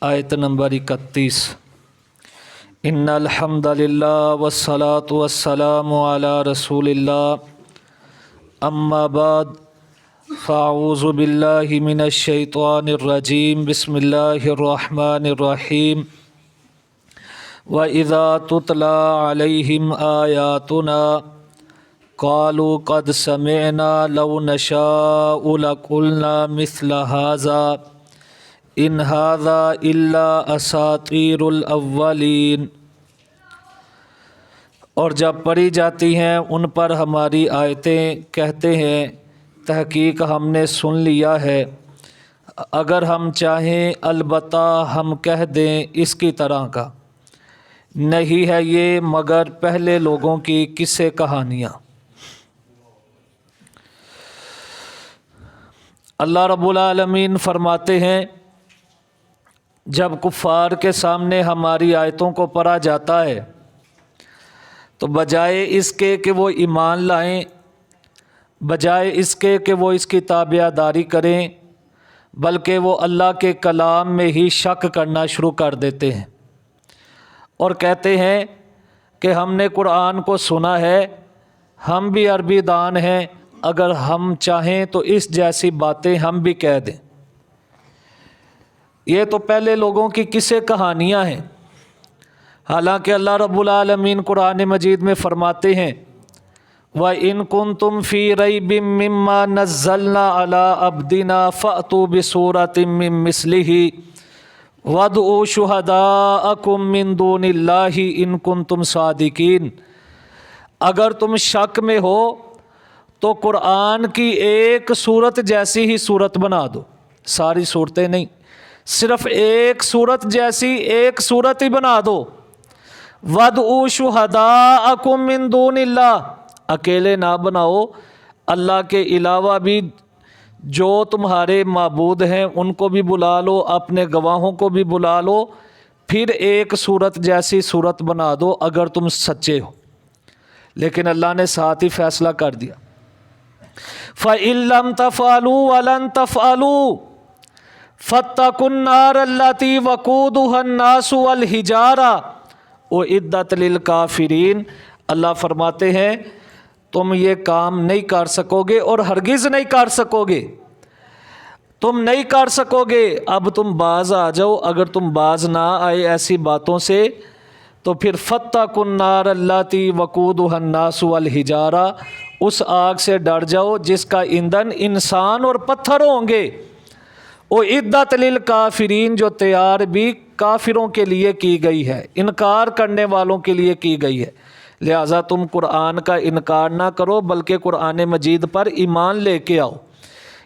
آیت نمبر 31۔ ان الحمد للہ والصلاة والسلام علی رسول اللہ، اما بعد فاعوذ باللہ من الشیطان الرجیم، بسم اللہ الرحمن الرحیم۔ وَإِذَا تُتْلَى عَلَيْهِمْ آيَاتُنَا قَالُوا قَدْ سَمِعْنَا لَوْ نَشَاءُ لَقُلْنَا مِثْلَ هَذَا ان هذا الا اساطیر الاولین۔ اور جب پڑھی جاتی ہیں ان پر ہماری آیتیں، کہتے ہیں تحقیق ہم نے سن لیا ہے، اگر ہم چاہیں البتہ ہم کہہ دیں اس کی طرح کا، نہیں ہے یہ مگر پہلے لوگوں کی قصے کہانیاں۔ اللہ رب العالمین فرماتے ہیں جب کفار کے سامنے ہماری آیتوں کو پڑھا جاتا ہے تو بجائے اس کے کہ وہ ایمان لائیں، بجائے اس کے کہ وہ اس کی تابعداری کریں، بلکہ وہ اللہ کے کلام میں ہی شک کرنا شروع کر دیتے ہیں اور کہتے ہیں کہ ہم نے قرآن کو سنا ہے، ہم بھی عربی دان ہیں، اگر ہم چاہیں تو اس جیسی باتیں ہم بھی کہہ دیں۔ یہ تو پہلے لوگوں کی قصے کہانیاں ہیں، حالانکہ اللہ رب العالمین قرآن مجید میں فرماتے ہیں وَإِن كُنتُمْ فِي رَيْبٍ مِّمَّا نَزَّلْنَا عَلَىٰ عَبْدِنَا فَأْتُوا بِسُورَةٍ مِّن مِّثْلِهِ وَادْعُوا شُهَدَاءَكُم مِّن دُونِ اللَّهِ إِن كُنتُمْ صَادِقِينَ۔ اگر تم شک میں ہو تو قرآن کی ایک صورت جیسی ہی صورت بنا دو، ساری صورتیں نہیں، صرف ایک صورت جیسی ایک صورت ہی بنا دو۔ وَادْعُوا شُهَدَاءَكُم مِّن دُونِ اللَّهِ، اکیلے نہ بناؤ، اللہ کے علاوہ بھی جو تمہارے معبود ہیں ان کو بھی بلا لو، اپنے گواہوں کو بھی بلا لو، پھر ایک صورت جیسی صورت بنا دو اگر تم سچے ہو۔ لیکن اللہ نے ساتھ ہی فیصلہ کر دیا فَإِن لَّمْ تَفْعَلُوا وَلَن تَفْعَلُوا فَاتَّقُوا النَّارَ الَّتِي وَقُودُهَا النَّاسُ وَالْحِجَارَةُ أُعِدَّتْ لِلْكَافِرِينَ۔ اللہ فرماتے ہیں تم یہ کام نہیں کر سکو گے اور ہرگز نہیں کر سکو گے، تم نہیں کر سکو گے۔ اب تم باز آ جاؤ، اگر تم باز نہ آئے ایسی باتوں سے تو پھر فَاتَّقُوا النَّارَ الَّتِي وَقُودُهَا النَّاسُ وَالْحِجَارَةُ، اس آگ سے ڈر جاؤ جس کا ایندھن انسان اور پتھر ہوں گے۔ اعدت للکافرین، جو تیار بھی کافروں کے لیے کی گئی ہے، انکار کرنے والوں کے لیے کی گئی ہے۔ لہٰذا تم قرآن کا انکار نہ کرو بلکہ قرآن مجید پر ایمان لے کے آؤ۔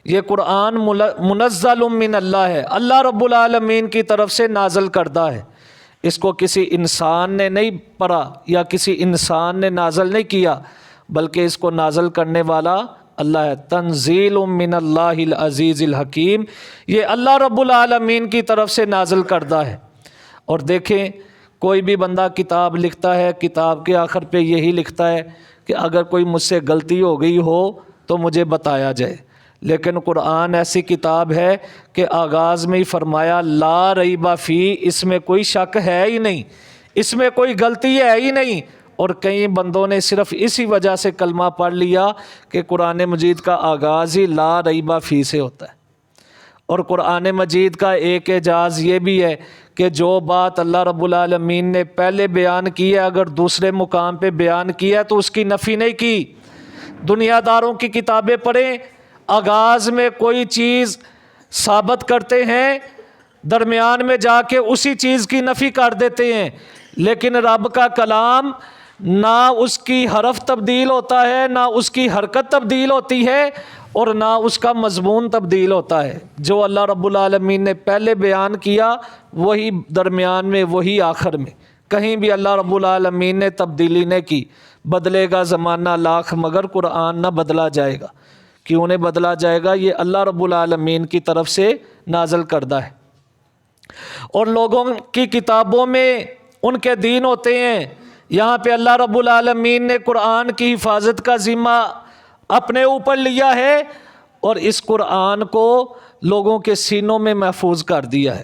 یہ قرآن منزل من اللہ ہے، اللہ رب العالمین کی طرف سے نازل کردہ ہے، اس کو کسی انسان نے نہیں پڑھا یا کسی انسان نے نازل نہیں کیا، بلکہ اس کو نازل کرنے والا اللہ ہے۔ تنزیل من اللہ العزیز الحکیم، یہ اللہ رب العالمین کی طرف سے نازل کردہ ہے۔ اور دیکھیں کوئی بھی بندہ کتاب لکھتا ہے، کتاب کے آخر پہ یہی لکھتا ہے کہ اگر کوئی مجھ سے غلطی ہو گئی ہو تو مجھے بتایا جائے، لیکن قرآن ایسی کتاب ہے کہ آغاز میں ہی فرمایا لا ریب فی، اس میں کوئی شک ہے ہی نہیں، اس میں کوئی غلطی ہے ہی نہیں۔ اور کئی بندوں نے صرف اسی وجہ سے کلمہ پڑھ لیا کہ قرآن مجید کا آغاز ہی لا ریب فی سے ہوتا ہے۔ اور قرآن مجید کا ایک اعجاز یہ بھی ہے کہ جو بات اللہ رب العالمین نے پہلے بیان کی ہے اگر دوسرے مقام پہ بیان کیا ہے تو اس کی نفی نہیں کی۔ دنیا داروں کی کتابیں پڑھیں، آغاز میں کوئی چیز ثابت کرتے ہیں، درمیان میں جا کے اسی چیز کی نفی کر دیتے ہیں، لیکن رب کا کلام نہ اس کی حرف تبدیل ہوتا ہے، نہ اس کی حرکت تبدیل ہوتی ہے، اور نہ اس کا مضمون تبدیل ہوتا ہے۔ جو اللہ رب العالمین نے پہلے بیان کیا وہی درمیان میں، وہی آخر میں، کہیں بھی اللہ رب العالمین نے تبدیلی نہیں کی۔ بدلے گا زمانہ لاکھ مگر قرآن نہ بدلا جائے گا۔ کیوں نہیں بدلا جائے گا؟ یہ اللہ رب العالمین کی طرف سے نازل کردہ ہے۔ اور لوگوں کی کتابوں میں ان کے دین ہوتے ہیں، یہاں پہ اللہ رب العالمین نے قرآن کی حفاظت کا ذمہ اپنے اوپر لیا ہے اور اس قرآن کو لوگوں کے سینوں میں محفوظ کر دیا ہے۔